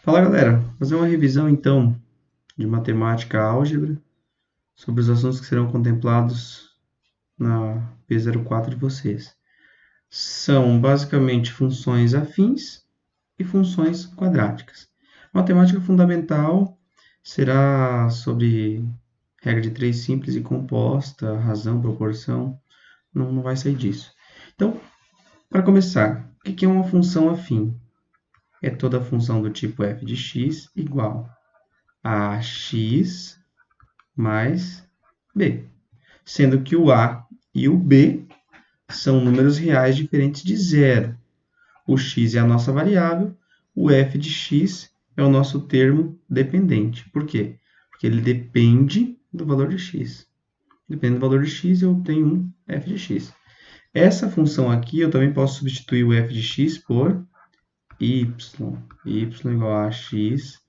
Fala galera, vou fazer uma revisão então de matemática álgebra sobre os assuntos que serão contemplados na P04 de vocês. São basicamente funções afins e funções quadráticas. Matemática fundamental será sobre regra de três simples e composta, razão, proporção, não vai sair disso. Então, para começar, o que é uma função afim? É toda função do tipo f de x igual a x mais b, sendo que o a e o b são números reais diferentes de zero. O x é a nossa variável, o f de x é o nosso termo dependente. Por quê? Porque ele depende do valor de x. Dependendo do valor de x, eu tenho um f de x. Essa função aqui, eu também posso substituir o f de x por y. y igual a x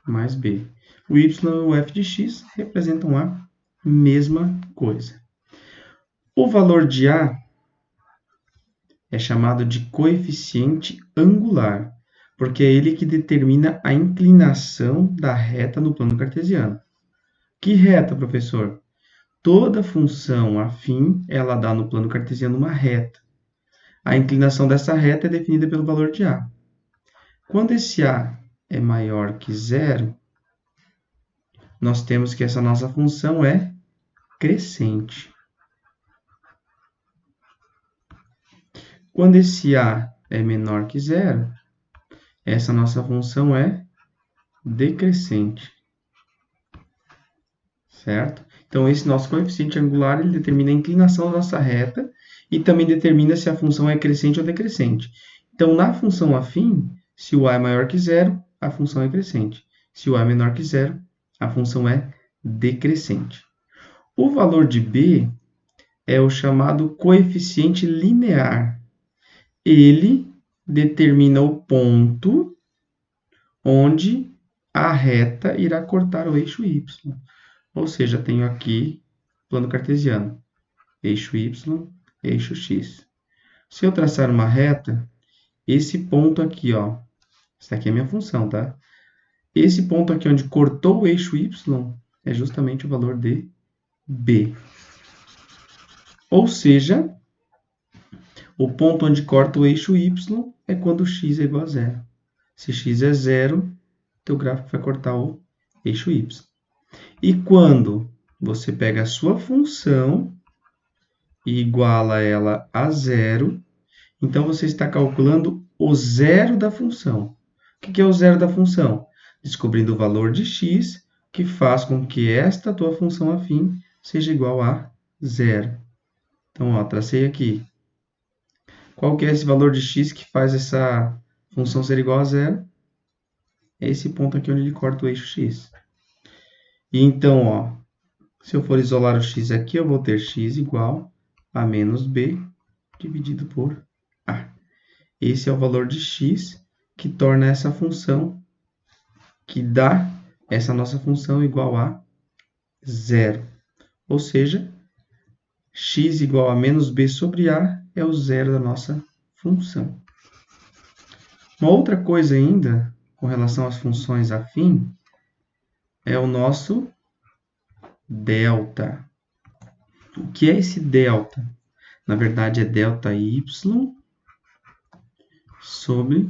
mais b. O y e o f de x representam a mesma coisa. O valor de a é chamado de coeficiente angular, porque é ele que determina a inclinação da reta no plano cartesiano. Que reta, professor? Toda função afim, ela dá no plano cartesiano uma reta. A inclinação dessa reta é definida pelo valor de a. Quando esse a é maior que zero, nós temos que essa nossa função é crescente. Quando esse a é menor que zero, essa nossa função é decrescente. Certo? Então, esse nosso coeficiente angular ele determina a inclinação da nossa reta e também determina se a função é crescente ou decrescente. Então, na função afim, se o a é maior que zero, a função é crescente. Se o a é menor que zero, a função é decrescente. O valor de b é o chamado coeficiente linear. Ele determina o ponto onde a reta irá cortar o eixo y. Ou seja, tenho aqui plano cartesiano, eixo y, eixo x. Se eu traçar uma reta, esse ponto aqui, ó, essa aqui é a minha função, tá? Esse ponto aqui onde cortou o eixo y é justamente o valor de b. Ou seja, o ponto onde corta o eixo y é quando x é igual a zero. Se x é zero, teu gráfico vai cortar o eixo y. E quando você pega a sua função e iguala ela a zero, então você está calculando o zero da função. O que é o zero da função? Descobrindo o valor de x, que faz com que esta tua função afim seja igual a zero. Então, ó, tracei aqui. Qual que é esse valor de x que faz essa função ser igual a zero? É esse ponto aqui onde ele corta o eixo x. E então, ó, se eu for isolar o x aqui, eu vou ter x igual a menos b dividido por a. Esse é o valor de x que torna essa função, que dá essa nossa função igual a zero. Ou seja, x igual a menos b sobre a é o zero da nossa função. Uma outra coisa ainda, com relação às funções afim, é o nosso delta. O que é esse delta? Na verdade, é delta y sobre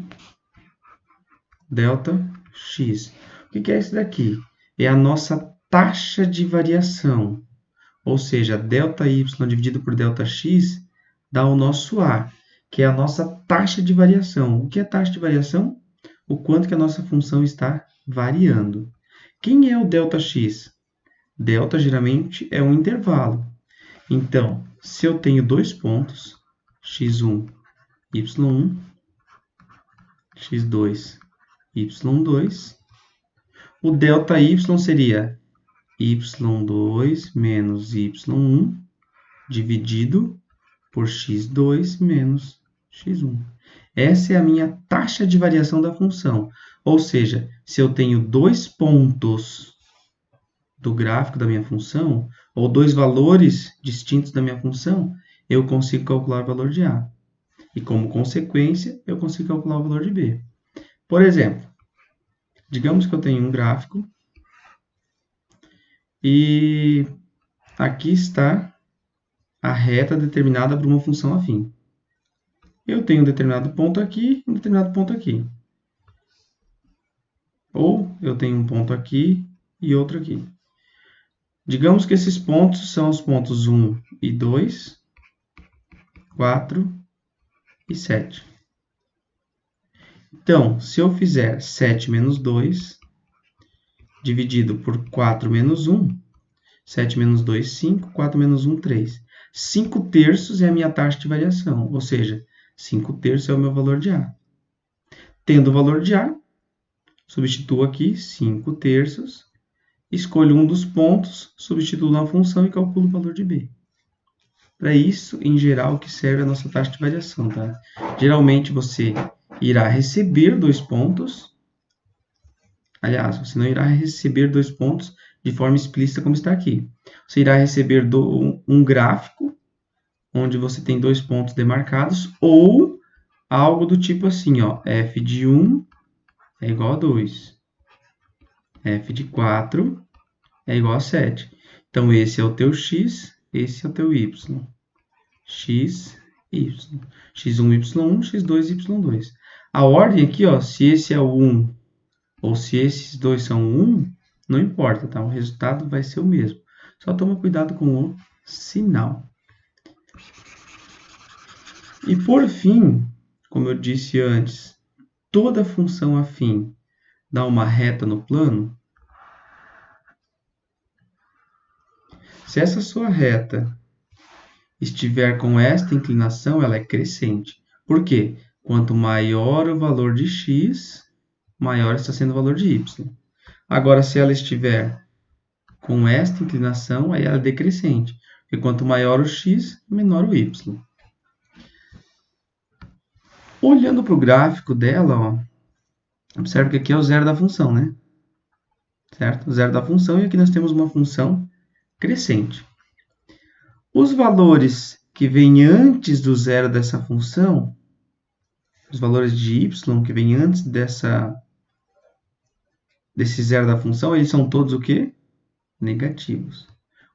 delta x. O que é isso daqui? É a nossa taxa de variação. Ou seja, delta y dividido por delta x dá o nosso a, que é a nossa taxa de variação. O que é taxa de variação? O quanto que a nossa função está variando. Quem é o delta x? Delta, geralmente, é um intervalo. Então, se eu tenho dois pontos, x1, y1, x2, y2, o delta y seria y2 menos y1 dividido por x2 menos x1. Essa é a minha taxa de variação da função. Ou seja, se eu tenho dois pontos do gráfico da minha função, ou dois valores distintos da minha função, eu consigo calcular o valor de a. E como consequência, eu consigo calcular o valor de b. Por exemplo, Digamos que eu tenho um gráfico e aqui está a reta determinada por uma função afim. Eu tenho um determinado ponto aqui e um determinado ponto aqui. Ou eu tenho um ponto aqui e outro aqui. Digamos que esses pontos são os pontos 1 e 2, 4 e 7. Então, se eu fizer 7 menos 2, dividido por 4 menos 1, 7 menos 2, 5, 4 menos 1, 3. 5 terços é a minha taxa de variação, ou seja, 5 terços é o meu valor de A. Tendo o valor de A, substituo aqui 5 terços, escolho um dos pontos, substituo na função e calculo o valor de B. Para isso, em geral, que serve a nossa taxa de variação, tá? Geralmente, você irá receber 2 pontos. Aliás, você não irá receber 2 pontos de forma explícita como está aqui. Você irá receber um gráfico, onde você tem 2 pontos demarcados, ou algo do tipo assim, ó, f de 1 é igual a 2. F de 4 é igual a 7. Então, esse é o teu x, esse é o teu y. X, y. x1, y1, x2, y2. A ordem aqui, ó, se esse é o 1 ou se esses dois são 1, não importa, tá? O resultado vai ser o mesmo. Só toma cuidado com o sinal. E por fim, como eu disse antes, toda função afim dá uma reta no plano. Se essa sua reta estiver com esta inclinação, ela é crescente. Por quê? Quanto maior o valor de x, maior está sendo o valor de y. Agora, se ela estiver com esta inclinação, aí ela é decrescente. Porque quanto maior o x, menor o y. Olhando para o gráfico dela, ó, observe que aqui é o zero da função, né? Certo? O zero da função, e aqui nós temos uma função crescente. Os valores que vêm antes do zero dessa função, os valores de y que vêm antes desse zero da função, eles são todos o quê? Negativos.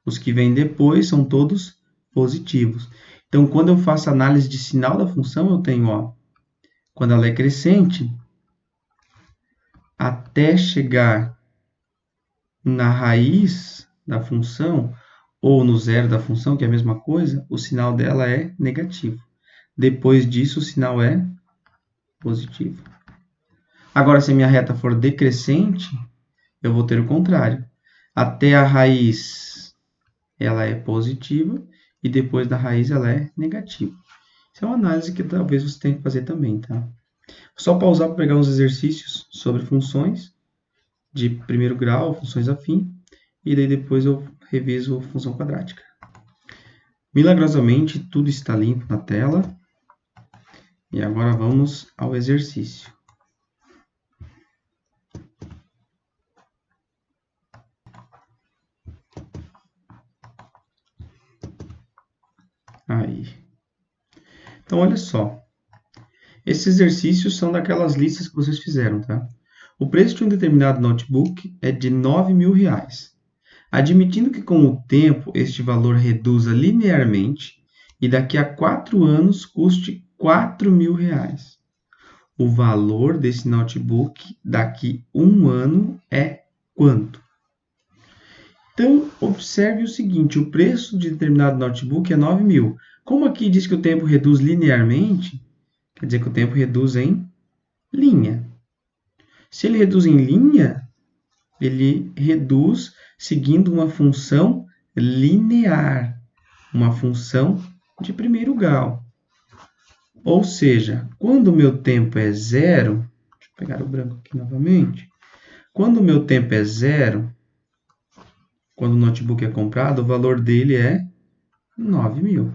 Os que vêm depois são todos positivos. Então, quando eu faço análise de sinal da função, eu tenho, ó, quando ela é crescente, até chegar na raiz da função, ou no zero da função, que é a mesma coisa, o sinal dela é negativo. Depois disso, o sinal é positivo. Agora, se a minha reta for decrescente, eu vou ter o contrário. Até a raiz, ela é positiva, e depois da raiz, ela é negativa. Isso é uma análise que talvez você tenha que fazer também, tá? Só pausar para pegar uns exercícios sobre funções de primeiro grau, funções afim, e daí depois eu reviso função quadrática. Milagrosamente, tudo está limpo na tela. E agora vamos ao exercício. Aí. Então, olha só. Esses exercícios são daquelas listas que vocês fizeram, tá? O preço de um determinado notebook é de R$9.000. Admitindo que com o tempo este valor reduza linearmente e daqui a 4 anos custe R$4.000. O valor desse notebook daqui a 1 ano é quanto? Então, observe o seguinte, o preço de determinado notebook é 9.000. Como aqui diz que o tempo reduz linearmente, quer dizer que o tempo reduz em linha. Se ele reduz em linha, ele reduz seguindo uma função linear, uma função de primeiro grau. Ou seja, quando o meu tempo é zero, deixa eu pegar o branco aqui novamente, quando o meu tempo é zero, quando o notebook é comprado, o valor dele é 9.000.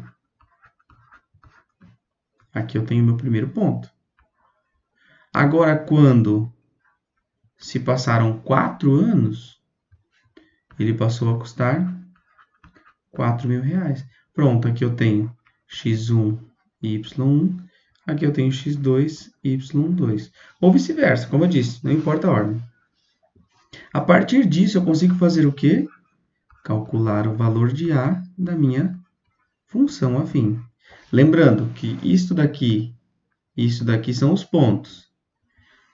Aqui eu tenho o meu primeiro ponto. Agora, quando se passaram 4 anos, ele passou a custar R$4.000. Pronto, aqui eu tenho x1 e y1. Aqui eu tenho x2 e y2. Ou vice-versa, como eu disse, não importa a ordem. A partir disso, eu consigo fazer o quê? Calcular o valor de A da minha função afim. Lembrando que isso daqui são os pontos.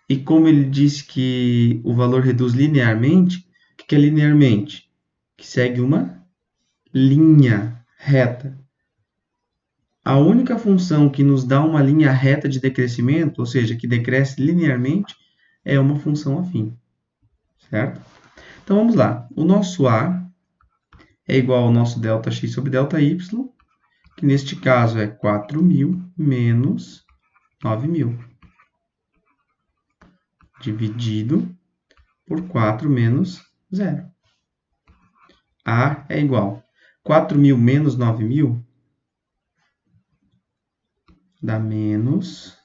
E como ele disse que o valor reduz linearmente, o que é linearmente? Que segue uma linha reta. A única função que nos dá uma linha reta de decrescimento, ou seja, que decresce linearmente, é uma função afim. Certo? Então, vamos lá. O nosso A é igual ao nosso ΔX sobre ΔY, que neste caso é 4.000 menos 9.000, dividido por 4 menos 0. A é igual a 4.000 menos 9.000 dá menos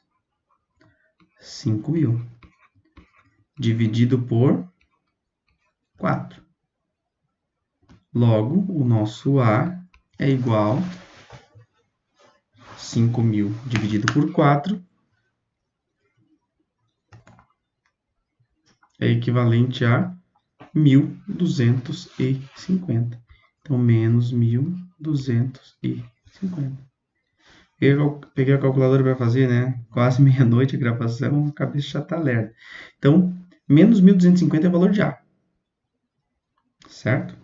5.000, dividido por 4. Logo, o nosso A é igual a 5.000 dividido por 4 é equivalente a 1.250. Então, menos 1.250. Peguei a calculadora para fazer, né? Quase meia-noite a gravação, a cabeça já está lerda. Então, menos 1.250 é o valor de A. Certo?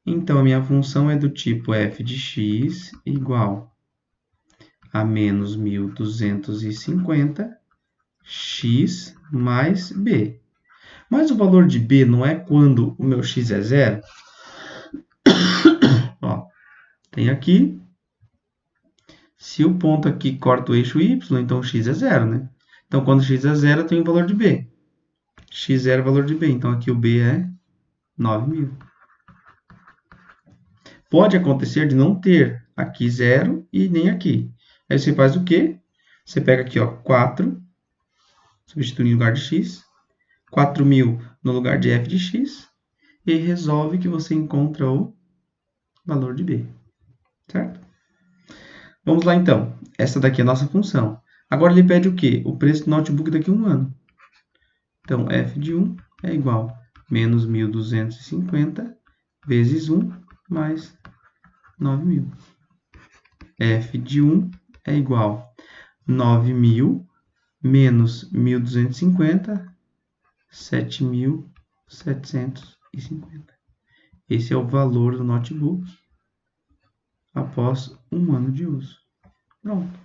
Então, a minha função é do tipo f de x igual a menos 1.250 x mais b. Mas o valor de b não é quando o meu x é zero? Ó, tem aqui. Se o ponto aqui corta o eixo y, então x é zero, né? Então, quando x é zero, eu tenho o valor de b. X é o valor de b. Então, aqui o b é 9.000. Pode acontecer de não ter aqui 0 e nem aqui. Aí você faz o quê? Você pega aqui, ó, 4, substitui em lugar de x, 4.000 no lugar de f de x, e resolve que você encontra o valor de b. Certo? Vamos lá, então. Essa daqui é a nossa função. Agora ele pede o quê? O preço do notebook daqui a um ano. Então, f de 1 é igual a menos 1.250 vezes 1 mais 9.000. F de 1 é igual a 9.000 menos 1.250, 7.750. Esse é o valor do notebook após um ano de uso. Pronto.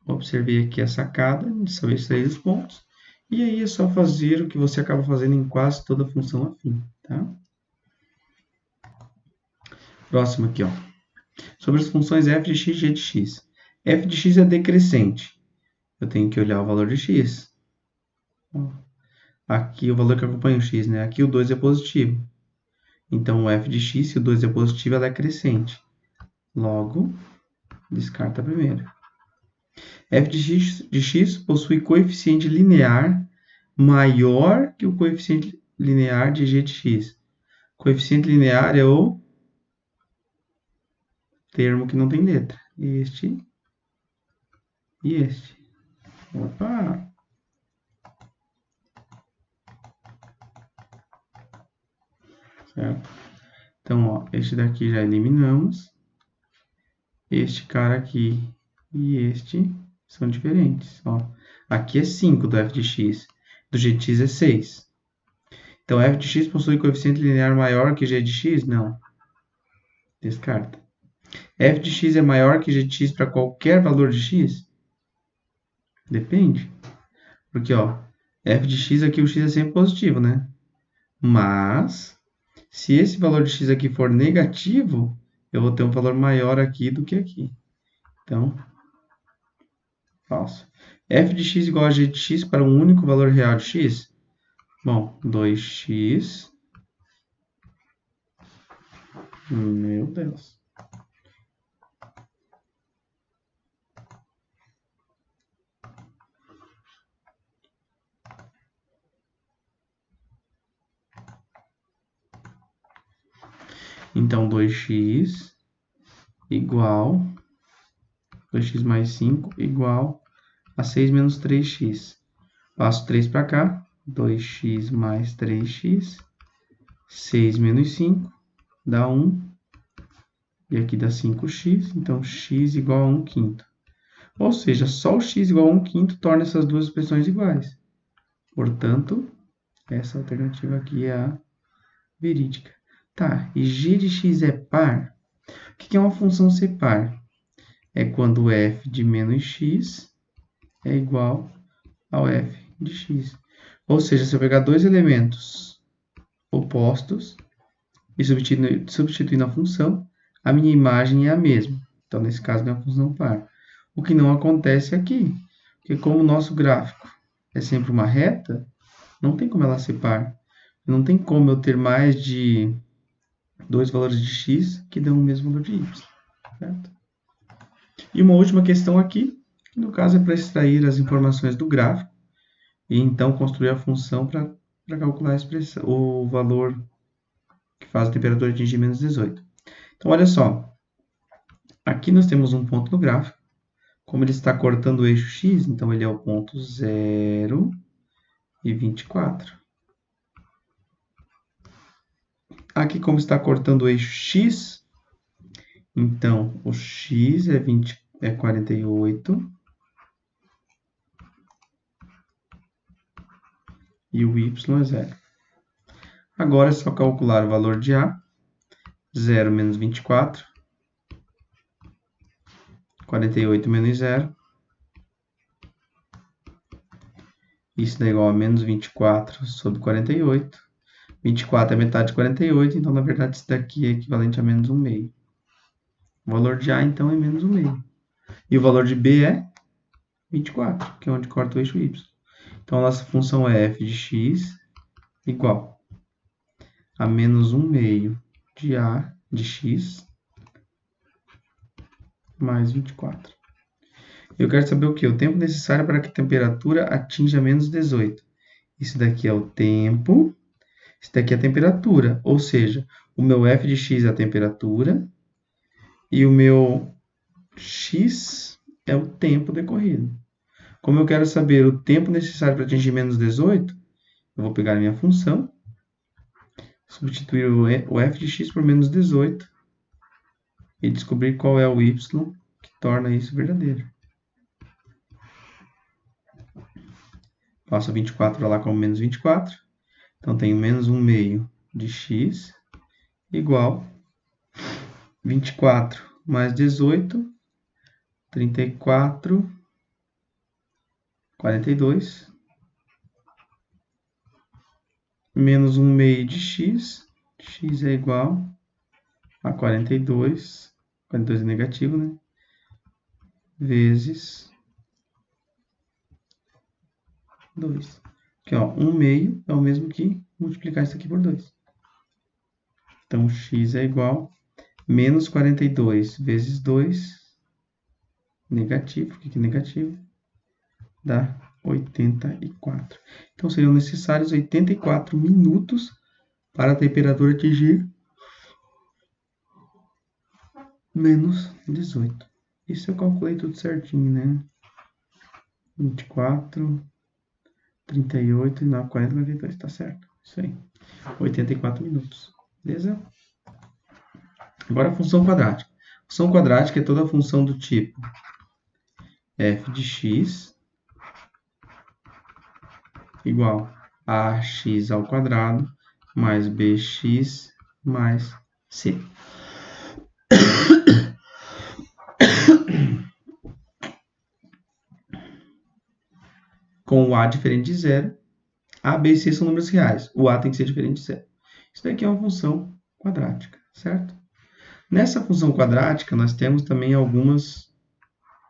Observei aqui a sacada de saber extrair os pontos. E aí é só fazer o que você acaba fazendo em quase toda função afim. Tá? Próximo aqui, ó. Sobre as funções f de x e g de x. F de x é decrescente. Eu tenho que olhar o valor de x. Aqui o valor que acompanha o x, né? Aqui o 2 é positivo. Então, o f de x, se o 2 é positivo, ela é crescente. Logo, descarta primeiro. F de x possui coeficiente linear maior que o coeficiente linear de g de x. Coeficiente linear é o termo que não tem letra. Este e este. Opa! Certo? Então, ó, este daqui já eliminamos. Este cara aqui e este são diferentes. Ó. Aqui é 5 do f de x. Do g de x é 6. Então, f de x possui coeficiente linear maior que g de x? Não. Descarta. F de x é maior que g de x para qualquer valor de x? Depende. Porque, ó, f de x aqui, o x é sempre positivo, né? Mas, se esse valor de x aqui for negativo, eu vou ter um valor maior aqui do que aqui. Então, falso. F de x igual a g de x para um único valor real de x? Bom, 2x. Meu Deus. Então, 2x igual 2x mais 5 igual a 6 menos 3x. Passo 3 para cá, 2x mais 3x, 6 menos 5 dá 1, e aqui dá 5x, então x igual a 1 quinto. Ou seja, só o x igual a 1 quinto torna essas duas expressões iguais. Portanto, essa alternativa aqui é a verídica. Tá, e g de x é par? O que é uma função ser par? É quando f de menos x é igual ao f de x. Ou seja, se eu pegar dois elementos opostos e substituir na função, a minha imagem é a mesma. Então, nesse caso, é uma função par. O que não acontece aqui, porque como o nosso gráfico é sempre uma reta, não tem como ela ser par. Não tem como eu ter mais de dois valores de x que dão o mesmo valor de y. Certo? E uma última questão aqui, que no caso é para extrair as informações do gráfico e então construir a função para calcular o valor que faz a temperatura atingir menos 18. Então, olha só. Aqui nós temos um ponto no gráfico. Como ele está cortando o eixo x, então ele é o ponto 0 e 24. Aqui, como está cortando o eixo x, então o x é 48 e o y é 0. Agora é só calcular o valor de A. 0 menos 24. 48 menos 0. Isso dá igual a menos 24 sobre 48. 24 é metade de 48, então, na verdade, isso daqui é equivalente a menos 1 meio. O valor de A, então, é menos 1 meio. E o valor de B é 24, que é onde corta o eixo y. Então, a nossa função é f de x igual a menos 1 meio de A de x mais 24. Eu quero saber o quê? O tempo necessário para que a temperatura atinja menos 18. Isso daqui é o tempo, isso daqui é a temperatura. Ou seja, o meu f de x é a temperatura e o meu x é o tempo decorrido. Como eu quero saber o tempo necessário para atingir menos 18, eu vou pegar a minha função, substituir o f de x por menos 18 e descobrir qual é o y que torna isso verdadeiro. Passo 24 lá como menos 24. Então, tenho menos 1 meio de x igual 24 mais 18, 34, 42, menos 1 meio de x é igual a 42 é negativo, né? Vezes 2. Aqui, ó, 1 meio é o mesmo que multiplicar isso aqui por 2. Então, x é igual a menos 42 vezes 2, negativo, o que é negativo? Dá 84. Então, seriam necessários 84 minutos para a temperatura atingir menos 18. Isso eu calculei tudo certinho, né? 24, 38, 9, 40, 42, tá certo. Isso aí. 84 minutos. Beleza? Agora a função quadrática. A função quadrática é toda função do tipo f de x igual a ax ao quadrado mais bx mais c. Com o a diferente de zero, a, b e c são números reais. O a tem que ser diferente de zero. Isso daqui é uma função quadrática, certo? Nessa função quadrática, nós temos também alguns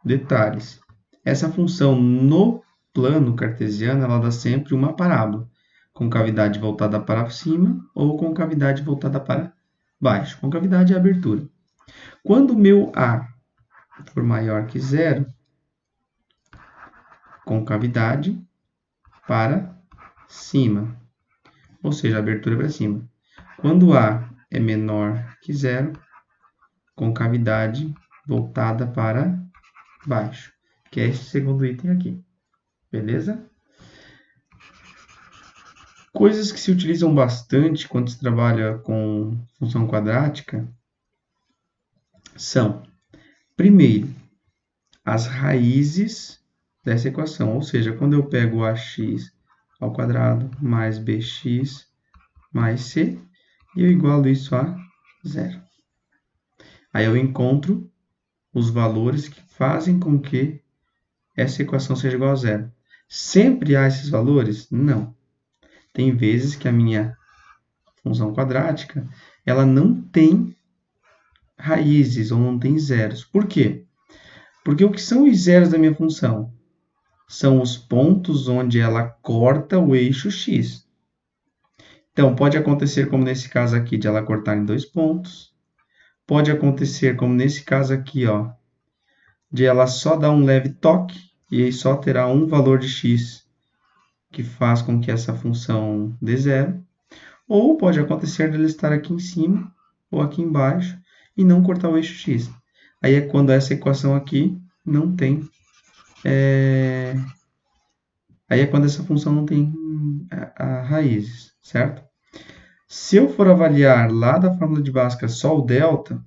detalhes. Essa função no plano cartesiano, ela dá sempre uma parábola, com cavidade voltada para cima ou com cavidade voltada para baixo. Concavidade é a abertura. Quando o meu a for maior que zero, concavidade para cima, ou seja, abertura para cima. Quando a é menor que zero, concavidade voltada para baixo, que é esse segundo item aqui. Beleza? Coisas que se utilizam bastante quando se trabalha com função quadrática são, primeiro, as raízes dessa equação, ou seja, quando eu pego ax ao quadrado mais bx mais c, e eu igualo isso a zero. Aí eu encontro os valores que fazem com que essa equação seja igual a zero. Sempre há esses valores? Não. Tem vezes que a minha função quadrática ela não tem raízes ou não tem zeros. Por quê? Porque o que são os zeros da minha função? São os pontos onde ela corta o eixo x. Então, pode acontecer como nesse caso aqui, de ela cortar em 2 pontos. Pode acontecer como nesse caso aqui, ó, de ela só dar um leve toque e aí só terá um valor de x que faz com que essa função dê zero. Ou pode acontecer de ela estar aqui em cima ou aqui embaixo e não cortar o eixo x. Aí é quando essa equação aqui não tem... Aí é quando essa função não tem raízes, certo? Se eu for avaliar lá da fórmula de Bhaskara só o delta,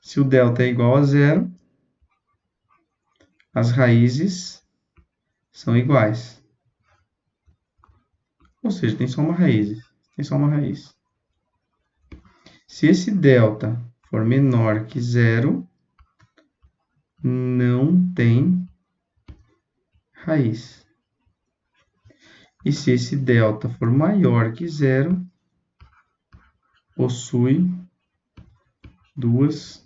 se o delta é igual a zero, as raízes são iguais. Ou seja, tem só uma raiz. Tem só uma raiz. Se esse delta for menor que zero, não tem raiz. E se esse delta for maior que zero, possui duas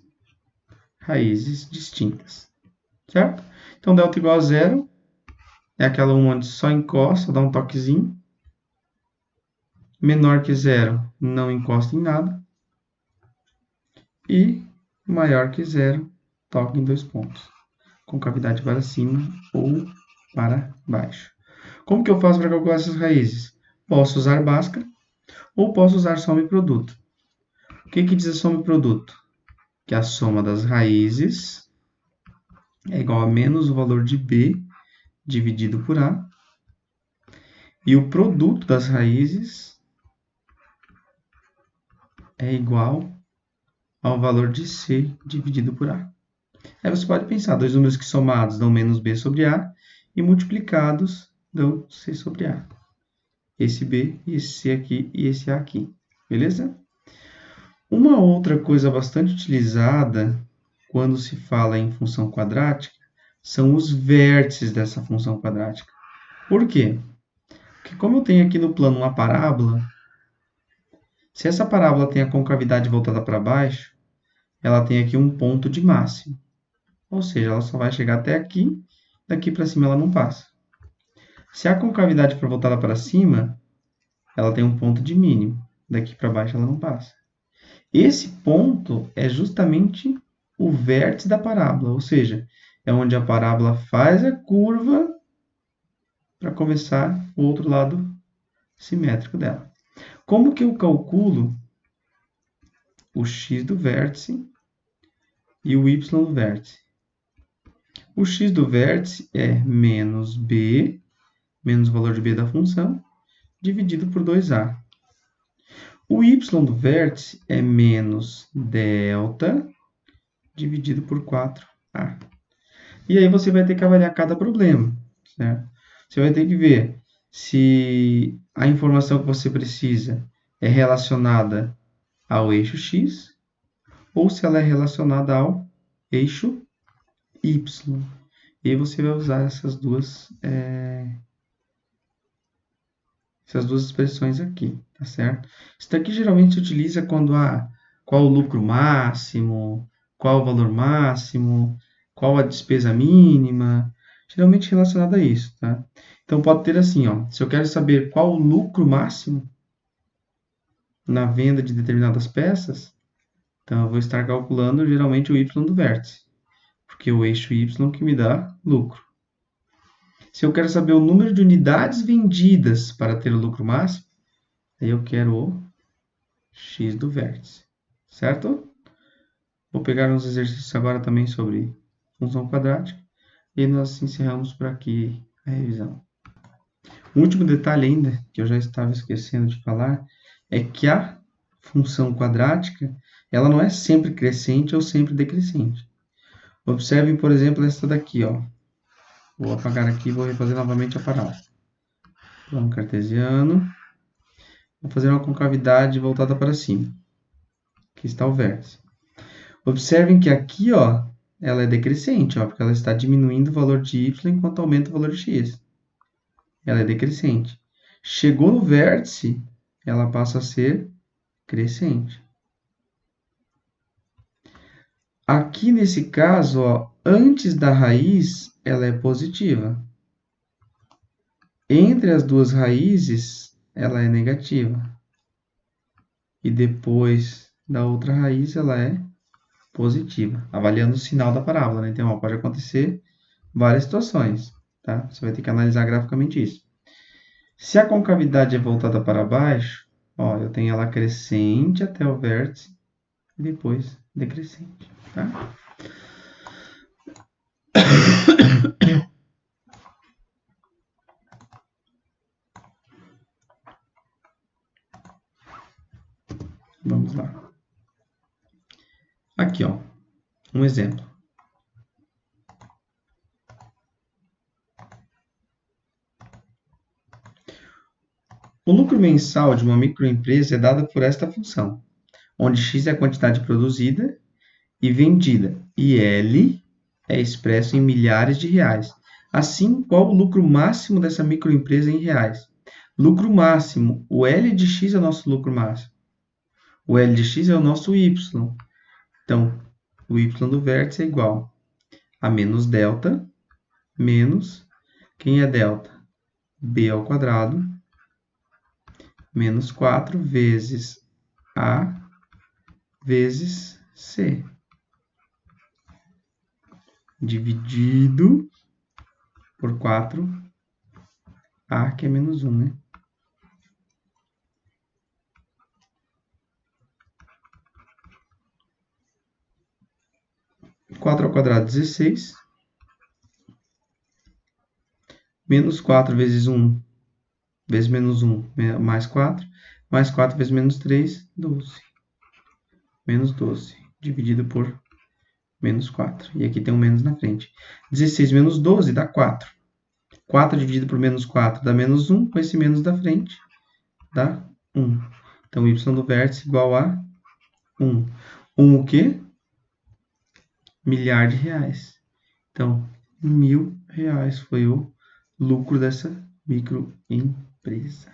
raízes distintas. Certo? Então, delta igual a zero é aquela uma onde só encosta, dá um toquezinho. Menor que zero, não encosta em nada. E maior que zero, toca em 2 pontos. Concavidade para cima ou para baixo. Como que eu faço para calcular essas raízes? Posso usar Bhaskara ou posso usar soma e produto. O que diz a soma e produto? Que a soma das raízes é igual a menos o valor de b dividido por a. E o produto das raízes é igual ao valor de c dividido por a. Aí você pode pensar, dois números que somados dão menos b sobre a e multiplicados dão c sobre a. Esse b, esse c aqui e esse a aqui. Beleza? Uma outra coisa bastante utilizada quando se fala em função quadrática são os vértices dessa função quadrática. Por quê? Porque como eu tenho aqui no plano uma parábola, se essa parábola tem a concavidade voltada para baixo, ela tem aqui um ponto de máximo. Ou seja, ela só vai chegar até aqui, daqui para cima ela não passa. Se a concavidade for voltada para cima, ela tem um ponto de mínimo. Daqui para baixo ela não passa. Esse ponto é justamente o vértice da parábola, ou seja, é onde a parábola faz a curva para começar o outro lado simétrico dela. Como que eu calculo o x do vértice e o y do vértice? O x do vértice é menos b, menos o valor de b da função, dividido por 2a. O y do vértice é menos delta, dividido por 4a. E aí você vai ter que avaliar cada problema, certo? Você vai ter que ver se a informação que você precisa é relacionada ao eixo x ou se ela é relacionada ao eixo y. E aí você vai usar essas duas expressões aqui, tá certo? Isso daqui geralmente se utiliza quando qual o lucro máximo, qual o valor máximo, qual a despesa mínima, geralmente relacionado a isso, tá? Então pode ter assim, ó, se eu quero saber qual o lucro máximo na venda de determinadas peças, então eu vou estar calculando geralmente o y do vértice, porque é o eixo y que me dá lucro. Se eu quero saber o número de unidades vendidas para ter o lucro máximo, aí eu quero o x do vértice, certo? Vou pegar uns exercícios agora também sobre função quadrática e nós encerramos por aqui a revisão. O último detalhe ainda, que eu já estava esquecendo de falar, é que a função quadrática, ela não é sempre crescente ou sempre decrescente. Observem, por exemplo, essa daqui, ó. Vou apagar aqui e vou refazer novamente a parábola. Plano cartesiano. Vou fazer uma concavidade voltada para cima. Aqui está o vértice. Observem que aqui, ó, ela é decrescente, ó, porque ela está diminuindo o valor de y enquanto aumenta o valor de x. Ela é decrescente. Chegou no vértice, ela passa a ser crescente. Aqui nesse caso, ó, antes da raiz, ela é positiva. Entre as duas raízes, ela é negativa. E depois da outra raiz, ela é positiva. Avaliando o sinal da parábola, né? Então, ó, pode acontecer várias situações, tá? Você vai ter que analisar graficamente isso. Se a concavidade é voltada para baixo, ó, eu tenho ela crescente até o vértice e depois decrescente, tá? Vamos lá. Aqui, ó, um exemplo. O lucro mensal de uma microempresa é dado por esta função, onde x é a quantidade produzida e vendida, e L é expresso em milhares de reais. Assim, qual o lucro máximo dessa microempresa em reais? Lucro máximo, o L de x é o nosso lucro máximo. O L de x é o nosso y. Então, o y do vértice é igual a menos delta, menos, quem é delta? B ao quadrado, menos 4 vezes A vezes C. Dividido por 4A, que é menos 1, né? 4 ao quadrado, 16. Menos 4 vezes 1, vezes menos 1, mais 4. Mais 4 vezes menos 3, 12. Menos 12, dividido por menos 4. E aqui tem um menos na frente. 16 menos 12 dá 4. 4 dividido por menos 4 dá menos 1. Com esse menos da frente, dá 1. Então, y do vértice igual a 1. 1 o quê? Milhar de reais. Então, R$1.000 foi o lucro dessa microempresa.